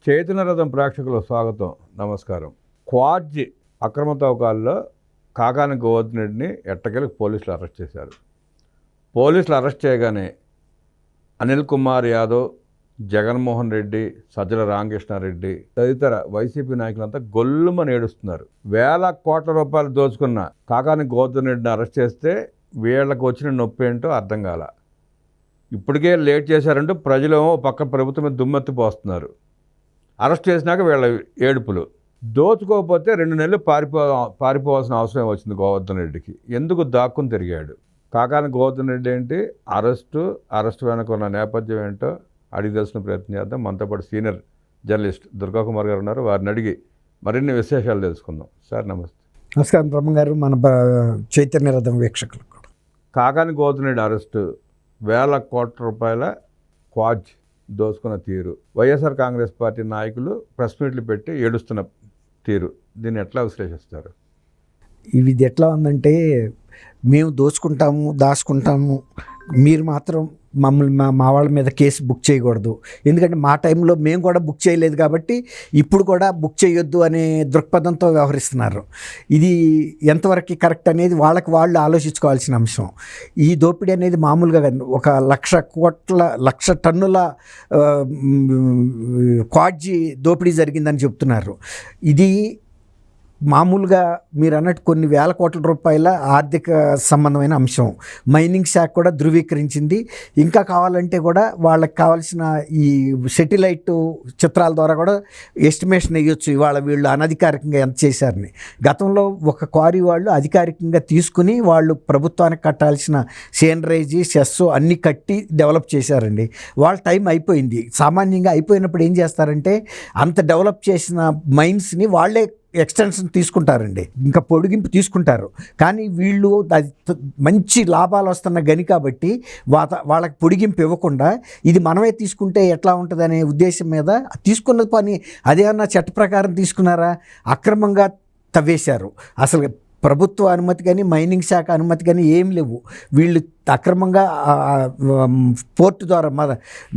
చైతన్య రథం ప్రేక్షకులకు స్వాగతం, నమస్కారం. క్వార్జ్ అక్రమ తవ్వకాల్లో కాకాని గోవర్ధన్ రెడ్డిని ఎట్టకేలకు పోలీసులు అరెస్ట్ చేశారు. పోలీసులు అరెస్ట్ చేయగానే అనిల్ కుమార్ యాదవ్, జగన్మోహన్ రెడ్డి, సజ్జల రామకృష్ణారెడ్డి తదితర వైసీపీ నాయకులంతా గొల్లుమని ఏడుస్తున్నారు. వేల కోట్ల రూపాయలు దోచుకున్న కాకాని గోవర్ధన్ రెడ్డిని అరెస్ట్ చేస్తే వీళ్ళకు వచ్చిన నొప్పి ఏంటో అర్థం కాల. ఇప్పటికే లేట్ చేశారంటూ ప్రజలేమో పక్క ప్రభుత్వం మీద దుమ్మెత్తిపోస్తున్నారు. అరెస్ట్ చేసినాక వీళ్ళ ఏడుపులు. దోచుకోకపోతే 2 నెలలు పారిపోవాల్సిన అవసరం వచ్చింది గోవర్ధన్ రెడ్డికి. ఎందుకు దాక్కుని తిరిగాడు? కాకాని గోవర్ధన్ రెడ్డి ఏంటి, అరెస్ట్ వెనక ఉన్న నేపథ్యం ఏంటో అడిగి తెలుసుకునే ప్రయత్నం చేద్దాం. మనతో పాటు సీనియర్ జర్నలిస్ట్ దుర్గా కుమార్ గారు ఉన్నారు. వారిని అడిగి మరిన్ని విశేషాలు తెలుసుకుందాం. సార్ నమస్తే. నమస్కారం బ్రహ్మ గారు, మన చైతన్య రథం వీక్షకులకు. కాకాని గోవర్ధన్ రెడ్డి అరెస్టు, వేల కోట్ల రూపాయల క్వార్జ్ దోసుకున్న తీరు, వైఎస్ఆర్ కాంగ్రెస్ పార్టీ నాయకులు ప్రెస్ మీట్లు పెట్టి ఏడుస్తున్న తీరు, దీన్ని ఎట్లా విశ్లేషిస్తారు? ఇది ఎట్లా ఉందంటే, మేము దాచుకుంటాము, మీరు మాత్రం మమ్మల్ని మా వాళ్ళ మీద కేసు బుక్ చేయకూడదు, ఎందుకంటే మా టైంలో మేము కూడా బుక్ చేయలేదు కాబట్టి ఇప్పుడు కూడా బుక్ చేయొద్దు అనే దృక్పథంతో వ్యవహరిస్తున్నారు. ఇది ఎంతవరకు కరెక్ట్ అనేది వాళ్ళు ఆలోచించుకోవాల్సిన అంశం. ఈ దోపిడీ అనేది మామూలుగా 1,00,00,000 టన్నుల క్వార్జ్ దోపిడీ జరిగిందని చెప్తున్నారు. ఇది మామూలుగా మీరు అన్నట్టు కొన్ని వేల కోట్ల రూపాయల ఆర్థిక సంబంధమైన అంశం. మైనింగ్ శాఖ కూడా ధృవీకరించింది. ఇంకా కావాలంటే కూడా వాళ్ళకి కావాల్సిన ఈ సెటిలైట్ చిత్రాల ద్వారా కూడా ఎస్టిమేషన్ వేయొచ్చు ఇవాళ వీళ్ళు అనధికారికంగా ఎంత చేశారని. గతంలో ఒక క్వారీ వాళ్ళు అధికారికంగా తీసుకుని వాళ్ళు ప్రభుత్వానికి కట్టాల్సిన సేనరేజీ, సెస్ అన్నీ కట్టి డెవలప్ చేశారండి. వాళ్ళ టైం అయిపోయింది. సామాన్యంగా అయిపోయినప్పుడు ఏం చేస్తారంటే, అంత డెవలప్ చేసిన మైన్స్ని వాళ్ళే ఎక్స్టెన్షన్ తీసుకుంటారండి, ఇంకా పొడిగింపు తీసుకుంటారు. కానీ వీళ్ళు అది మంచి లాభాలు వస్తున్న గని కాబట్టి వాళ్ళకి పొడిగింపు ఇవ్వకుండా ఇది మనమే తీసుకుంటే ఎట్లా ఉంటుంది అనే ఉద్దేశం మీద తీసుకున్న పని అదేమన్నా చట్ట ప్రకారం తీసుకున్నారా? అక్రమంగా తవ్వేశారు. అసలు ప్రభుత్వ అనుమతి కానీ మైనింగ్ శాఖ అనుమతి కానీ ఏం లేవు. వీళ్ళు అక్రమంగా పోర్టు ద్వారా,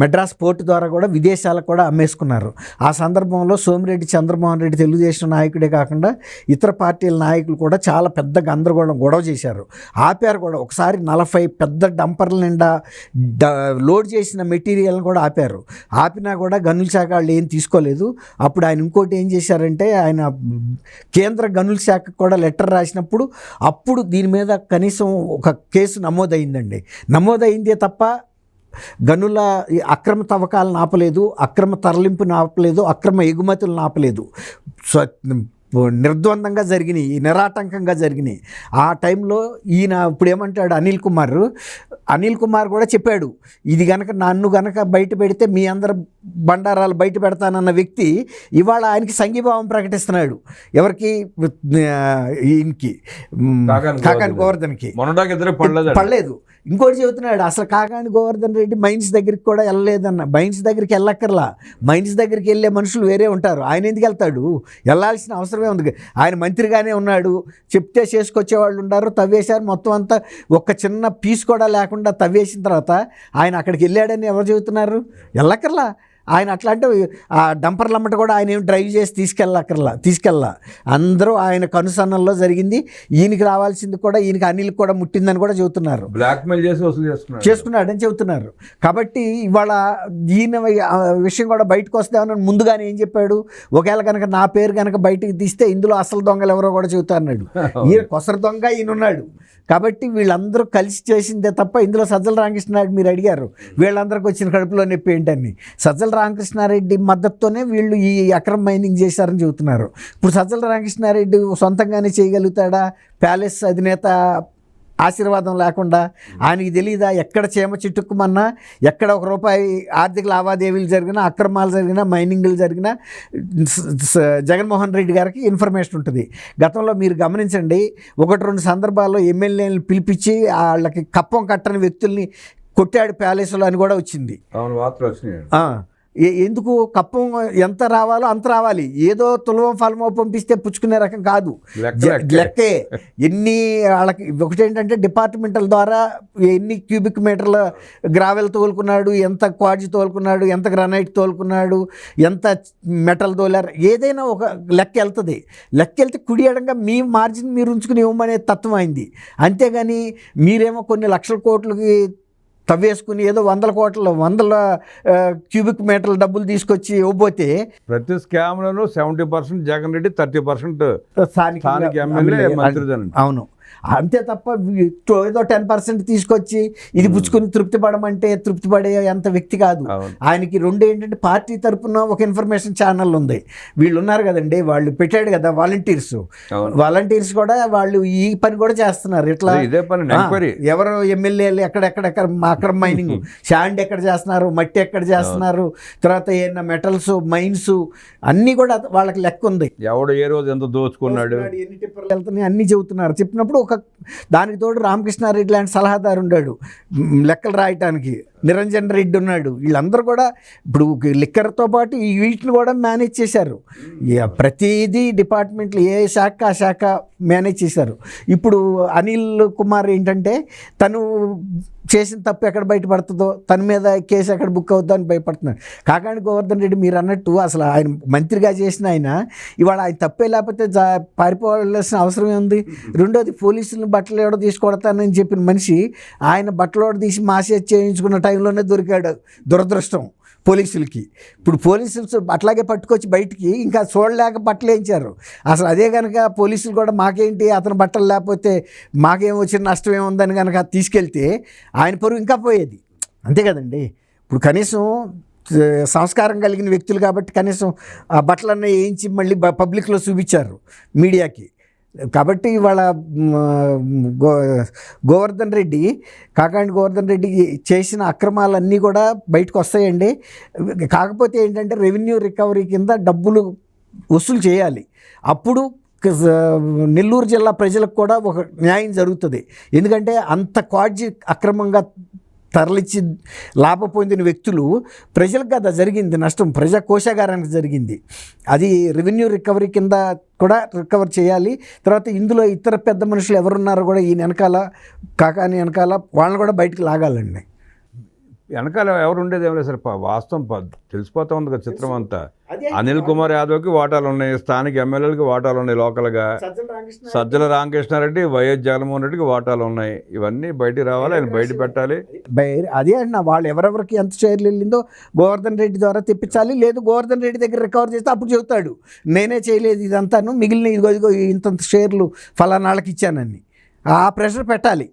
మెడ్రాస్ పోర్టు ద్వారా కూడా విదేశాలకు కూడా అమ్మేసుకున్నారు. ఆ సందర్భంలో సోమిరెడ్డి చంద్రమోహన్ రెడ్డి తెలుగుదేశం నాయకుడే కాకుండా ఇతర పార్టీల నాయకులు కూడా చాలా పెద్ద గొడవ చేశారు. ఆపారు కూడా. ఒకసారి 40 పెద్ద డంపర్ల నిండా లోడ్ చేసిన మెటీరియల్ని కూడా ఆపారు. ఆపినా కూడా గనుల శాఖ వాళ్ళు ఏం తీసుకోలేదు. అప్పుడు ఆయన ఇంకోటి ఏం చేశారంటే, ఆయన కేంద్ర గనుల శాఖకు కూడా లెటర్ రాసినప్పుడు అప్పుడు దీని మీద కనీసం ఒక కేసు నమోదైందే తప్ప గనుల అక్రమ తవ్వకాలను ఆపలేదు, అక్రమ తరలింపును ఆపలేదు, అక్రమ ఎగుమతులను ఆపలేదు. నిర్ద్వందంగా జరిగినాయి, నిరాటంకంగా జరిగినాయి. ఆ టైంలో ఈయన ఇప్పుడు ఏమంటాడు, అనిల్ కుమార్ కూడా చెప్పాడు, ఇది నన్ను బయట పెడితే మీ అందరు బండారాలు బయట పెడతానన్న వ్యక్తి ఇవాళ ఆయనకి సంఘీభావం ప్రకటిస్తున్నాడు. ఎవరికి? ఈయనకి, కాకాని గోవర్ధన్కి పడలేదు. ఇంకోటి చెబుతున్నాడు, అసలు కాకాని గోవర్ధన్ రెడ్డి మైన్స్ దగ్గరికి కూడా వెళ్ళలేదన్న. మైన్స్ దగ్గరికి వెళ్ళక్కర్లా, మైన్స్ దగ్గరికి వెళ్ళే మనుషులు వేరే ఉంటారు. ఆయన ఎందుకు వెళ్తాడు? వెళ్ళాల్సిన అవసరమే ఉంది. ఆయన మంత్రిగానే ఉన్నాడు, చెప్తే చేసుకొచ్చేవాళ్ళు ఉన్నారు. తవ్వేశారు మొత్తం అంతా, ఒక్క చిన్న పీస్ కూడా లేకుండా తవ్వేసిన తర్వాత ఆయన అక్కడికి వెళ్ళాడని ఎవరు చెబుతున్నారు? వెళ్ళక్కర్లా. ఆయన అట్లా అంటే ఆ డంపర్లు అమ్మట కూడా ఆయన ఏం డ్రైవ్ చేసి తీసుకెళ్ళా. అందరూ ఆయన కనుసన్నల్లో జరిగింది. ఈయనకి రావాల్సింది కూడా, ఈయనకి అనిల్ కూడా ముట్టిందని కూడా చెబుతున్నారు. బ్లాక్మెయిల్ చేసి వసూలు చేసుకున్నాడని చెబుతున్నారు. కాబట్టి ఇవాళ ఈయన విషయం కూడా బయటకు వస్తామని ముందుగానే ఏం చెప్పాడు, ఒకవేళ నా పేరు బయటకు తీస్తే ఇందులో అసలు దొంగలు ఎవరో కూడా చెబుతా అన్నాడు. ఈయన కొసరు దొంగ ఈయన ఉన్నాడు. కాబట్టి వీళ్ళందరూ కలిసి చేసిందే తప్ప ఇందులో సజ్జల రామకృష్ణారెడ్డి, మీరు అడిగారు వీళ్ళందరికీ వచ్చిన కడుపులో నొప్పి ఏంటని. సజ్జల రామకృష్ణారెడ్డి మద్దతుతోనే వీళ్ళు ఈ అక్రమ మైనింగ్ చేశారని చెబుతున్నారు. ఇప్పుడు సజ్జల రామకృష్ణారెడ్డి సొంతంగానే చేయగలుగుతాడా? ప్యాలెస్ అధినేత ఆశీర్వాదం లేకుండా ఆయనకి తెలీదా? ఎక్కడ చీమ చిట్టుకుమన్నా, ఎక్కడ ₹1 ఆర్థిక లావాదేవీలు జరిగినా, అక్రమాలు జరిగినా, మైనింగ్లు జరిగినా జగన్మోహన్ రెడ్డి గారికి ఇన్ఫర్మేషన్ ఉంటుంది. గతంలో మీరు గమనించండి, 1-2 సందర్భాల్లో ఎమ్మెల్యేలను పిలిపించి వాళ్ళకి కప్పం కట్టని వ్యక్తుల్ని కొట్టాడు ప్యాలెస్లో అని కూడా వచ్చింది. ఎందుకు కప్పం ఎంత రావాలో అంత రావాలి, ఏదో తులవం ఫలమో పంపిస్తే పుచ్చుకునే రకం కాదు. లెక్కే ఎన్ని వాళ్ళకి ఒకటేంటంటే డిపార్ట్మెంటల్ ద్వారా ఎన్ని క్యూబిక్ మీటర్ల గ్రావెల్ తోలుకున్నాడు, ఎంత క్వాడ్జ్ తోలుకున్నాడు, ఎంత గ్రానైట్ తోలుకున్నాడు, ఎంత మెటల్ తోలారు, ఏదైనా ఒక లెక్క వెళ్తుంది. లెక్క వెళ్తే కుడి ఎడంగా మీ మార్జిన్ మీరు ఉంచుకుని ఇవ్వమనే తత్వం అయింది. అంతేగాని మీరేమో కొన్ని లక్షల కోట్లకి తవ్వేసుకుని ఏదో వందల క్యూబిక్ మీటర్ల డబ్బులు తీసుకొచ్చి ఇవ్వబోతే ప్రతి స్కామ్లలో 70% జగన్ రెడ్డి, 30% స్థానిక ఎమ్మెల్యే, మంత్రిదనండి. అవును, అంతే తప్ప ఏదో 10% తీసుకొచ్చి ఇది పుచ్చుకుని తృప్తి పడమంటే తృప్తి పడే అంత వ్యక్తి కాదు. ఆయనకి రెండు ఏంటంటే పార్టీ తరపున ఒక ఇన్ఫర్మేషన్ ఛానల్ ఉంది, వీళ్ళు ఉన్నారు కదండి, వాళ్ళు పెట్టాడు కదా వాలంటీర్స్ కూడా వాళ్ళు ఈ పని కూడా చేస్తున్నారు. ఇట్లా ఎవరు ఎమ్మెల్యేలు ఎక్కడెక్కడ అక్రమ మైనింగ్, శాండ్ ఎక్కడ చేస్తున్నారు, మట్టి ఎక్కడ చేస్తున్నారు, తర్వాత ఏమన్నా మెటల్స్ మైన్స్ అన్నీ కూడా వాళ్ళకి లెక్క ఉంది. ఎవడు ఏ రోజు ఎంత దోచుకున్నాడు, ఎన్ని టిప్పర్లు వెళ్తున్నాయి అన్నీ చెబుతున్నారు. చెప్పినప్పుడు ఒక దానికి తోడు రామకృష్ణారెడ్డి లాంటి సలహాదారు ఉన్నాడు లెక్కలు రాయటానికి, నిరంజన్ రెడ్డి ఉన్నాడు. వీళ్ళందరూ కూడా ఇప్పుడు లిక్కర్తో పాటు ఈ వీటిని కూడా మేనేజ్ చేశారు. ప్రతిదీ డిపార్ట్మెంట్లు ఏ శాఖ ఆ శాఖ మేనేజ్ చేశారు. ఇప్పుడు అనిల్ కుమార్ ఏంటంటే తను చేసిన తప్పు ఎక్కడ బయటపడుతుందో, తన మీద కేసు ఎక్కడ బుక్ అవుతుందో అని భయపడుతున్నాడు. కాకాని గోవర్ధన్ రెడ్డి మీరు అన్నట్టు అసలు ఆయన మంత్రిగా చేసిన ఆయన ఇవాళ ఆయన తప్పే లేకపోతే పారిపోవాల్సిన అవసరం ఉంది. రెండోది పోలీసులను బట్టలు ఎవడో తీసుకొడతానని చెప్పిన మనిషి ఆయన బట్టలు ఎవడో తీసి మాసేజ్ చేయించుకున్న టైంలోనే దొరికాడు. దురదృష్టం పోలీసులకి. ఇప్పుడు పోలీసులు అట్లాగే పట్టుకొచ్చి బయటికి ఇంకా చూడలేక బట్టలు వేయించారు. అసలు అదే కనుక పోలీసులు కూడా మాకేంటి అతను బట్టలు లేకపోతే మాకేం వచ్చిన నష్టం ఏముందని కనుక తీసుకెళ్తే ఆయన పరువు ఇంకా పోయేది. అంతే కదండి. ఇప్పుడు కనీసం సంస్కారం కలిగిన వ్యక్తులు కాబట్టి కనీసం ఆ బట్టలన్నీ వేయించి మళ్ళీ పబ్లిక్లో చూపించారు మీడియాకి. కాబట్టి ఇవాళ గోవర్ధన్ రెడ్డి, కాకాండి గోవర్ధన్ రెడ్డి చేసిన అక్రమాలన్నీ కూడా బయటకు వస్తాయండి. కాకపోతే ఏంటంటే రెవెన్యూ రికవరీ కింద డబ్బులు వసూలు చేయాలి. అప్పుడు నెల్లూరు జిల్లా ప్రజలకు కూడా ఒక న్యాయం జరుగుతుంది. ఎందుకంటే అంత క్వాడ్జి అక్రమంగా తరలించి లాభ పొందిన వ్యక్తులు ప్రజలకు కదా జరిగింది నష్టం, ప్రజా కోశాగారానికి జరిగింది. అది రెవెన్యూ రికవరీ కింద కూడా రికవర్ చేయాలి. తర్వాత ఇందులో ఇతర పెద్ద మనుషులు ఎవరున్నారో కూడా ఈయన వెనకాల, కాకాని వెనకాల వాళ్ళని కూడా బయటకు లాగాలండి. వెనకాల ఎవరు ఉండేది ఏం లేదు సార్, వాస్తవం తెలిసిపోతా ఉంది కదా చిత్రం అంతా. అనిల్ కుమార్ యాదవ్కి వాటాలు ఉన్నాయి, స్థానిక ఎమ్మెల్యేలకి వాటాలు ఉన్నాయి, లోకల్గా సజ్జల రామకృష్ణారెడ్డి, వైఎస్ జగన్మోహన్ రెడ్డికి వాటాలు ఉన్నాయి. ఇవన్నీ బయటికి రావాలి, ఆయన బయట పెట్టాలి. అదే అంటున్నా, వాళ్ళు ఎవరెవరికి ఎంత షేర్లు వెళ్ళిందో గోవర్ధన్ రెడ్డి ద్వారా తెప్పించాలి. లేదు గోవర్ధన్ రెడ్డి దగ్గర రికవర్ చేస్తే అప్పుడు చెబుతాడు నేనే చేయలేదు ఇదంతాను, మిగిలిన ఇదిగో ఇంత షేర్లు ఫలానాళ్ళకి ఇచ్చానని. ఆ ప్రెషర్ పెట్టాలి.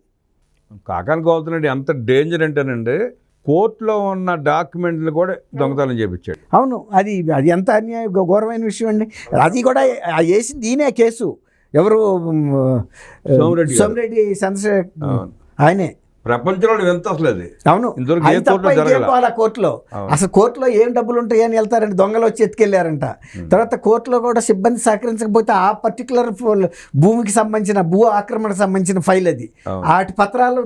కాకాని గోవర్ధన్ రెడ్డి ఎంత డేంజర్ అంటేనండి, కోర్టులో ఉన్న డాక్యుమెంట్లు కూడా దొంగతనం చేపించాడు. అవును, అది ఎంత అన్యాయం, ఘోరమైన విషయం అండి. అది కూడా వేసింది ఈయనే కేసు. ఎవరు? సోమిరెడ్డి చంద్రశేఖర్, ఆయనే. ప్రపంచంలో ఎంత అసలు అది. అవును, కోర్టులో అసలు కోర్టులో ఏం డబ్బులు ఉంటాయని వెళ్తారండి, దొంగలు వచ్చి ఎత్తుకెళ్ళారంట. తర్వాత కోర్టులో కూడా సిబ్బంది సహకరించకపోతే ఆ పర్టికులర్ భూమికి సంబంధించిన భూ ఆక్రమణకు సంబంధించిన ఫైల్ అది, వాటి పత్రాలు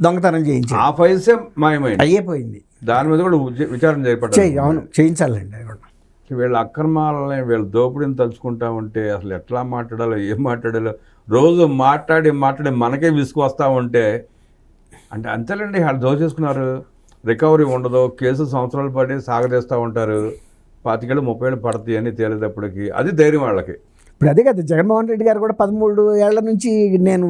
దొంగతనం చేయించి ఆ ఫైల్సే మాయమైంది, అయ్యిపోయింది. దాని మీద కూడా విచారణ చేపట్టాలి. అవును, చేయించాలండి. వీళ్ళ అక్రమాలని, వీళ్ళ దోపిడీని తలుచుకుంటా ఉంటే అసలు ఎట్లా మాట్లాడాలో, ఏం మాట్లాడాలో రోజు మాట్లాడి మనకే విసుగు వస్తూ ఉంటే, అంటే అంతేలేండి, వాళ్ళు దోచేసుకున్నారు. రికవరీ ఉండదు, కేసు సంవత్సరాలు పడి సాగదీస్తూ ఉంటారు, 25 ఏళ్ళు 30 ఏళ్ళు పడతాయి అని తేలేటప్పటికి. అది ధైర్యం వాళ్ళకి. ఇప్పుడు అదే కదా, జగన్మోహన్ రెడ్డి గారు కూడా 13 ఏళ్ల నుంచి నేను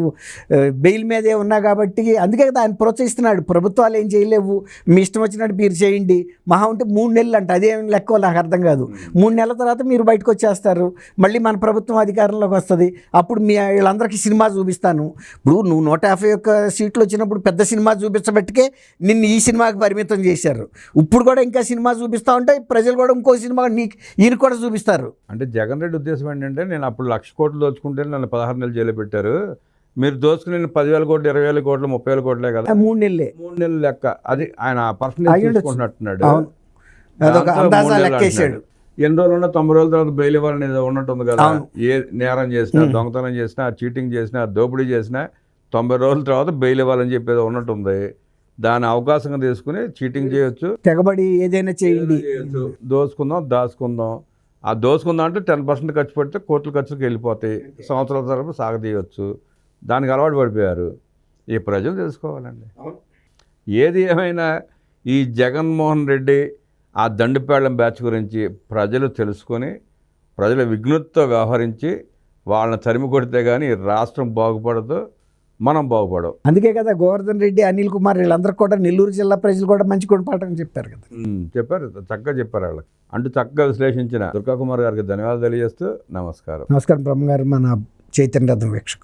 బెయిల్ మీదే ఉన్నా కాబట్టి అందుకే కదా ఆయన ప్రోత్సహిస్తున్నాడు. ప్రభుత్వాలు ఏం చేయలేవు, మీ ఇష్టం వచ్చినట్టు మీరు చేయండి, మహా ఉంటే 3 నెలలు అంట, అదేం లెక్క నాకు అర్థం కాదు. 3 నెలల తర్వాత మీరు బయటకు వచ్చేస్తారు, మళ్ళీ మన ప్రభుత్వం అధికారంలోకి వస్తుంది, అప్పుడు వీళ్ళందరికీ సినిమా చూపిస్తాను. ఇప్పుడు నువ్వు 151 సీట్లు వచ్చినప్పుడు పెద్ద సినిమా చూపించబట్టికే నిన్ను ఈ సినిమాకి పరిమితం చేశారు. ఇప్పుడు కూడా ఇంకా సినిమా చూపిస్తూ ఉంటే ప్రజలు కూడా ఇంకో సినిమా ఈయన కూడా చూపిస్తారు. అంటే జగన్ రెడ్డి ఉద్దేశం ఏంటంటే, నేను అప్పుడు 1,00,000 కోట్లు దోచుకుంటే నన్ను 16 నెలలు జైలు పెట్టారు, మీరు దోచుకుని 10,000 కోట్లు 20,000 కోట్లు 30,000 కోట్లే కదా, 3 నెలలు లెక్క. అది ఆయన పర్సనల్ తీసుకుంటున్నట్టున్నాడు. ఎన్ని రోజులు ఉన్నా 90 రోజుల తర్వాత బెయిల్ ఇవ్వాలని ఉన్నట్టుంది కదా. ఏ నేరం చేసినా, దొంగతనం చేసినా, చీటింగ్ చేసినా, దోపిడీ చేసినా 90 రోజుల తర్వాత బెయిల్ ఇవ్వాలని చెప్పేది ఉన్నట్టుంది. దాని అవకాశంగా తీసుకుని చీటింగ్ చేయొచ్చు, తెగబడి ఏదైనా చేయండి. దోసుకుందాం, దాచుకుందాం. ఆ దోసుకుందాం అంటే 10% ఖర్చు పెడితే కోట్ల ఖర్చులకు వెళ్ళిపోతాయి, సంవత్సరాల తరపు సాగదీయవచ్చు. దానికి అలవాటు పడిపోయారు. ఈ ప్రజలు తెలుసుకోవాలండి. ఏది ఏమైనా ఈ జగన్మోహన్ రెడ్డి ఆ దండుపేళ్లం బ్యాచ్ గురించి ప్రజలు తెలుసుకొని ప్రజల విఘ్నతతో వ్యవహరించి వాళ్ళని తరిమి కొడితే కానీ రాష్ట్రం బాగుపడదు, మనం బాగుపడవు. అందుకే కదా గోవర్ధన్ రెడ్డి, అనిల్ కుమార్ వీళ్ళందరూ కూడా నెల్లూరు జిల్లా ప్రజలు కూడా మంచి గుణపాఠం చెప్పారు కదా. చెప్పారు, చక్కగా చెప్పారు వాళ్ళకి. అంటూ చక్కగా విశ్లేషించిన దుర్గా కుమార్ గారికి ధన్యవాదాలు తెలియజేస్తూ నమస్కారం. నమస్కారం బ్రహ్మగారు, మన చైతన్య రథం వీక్షకులు.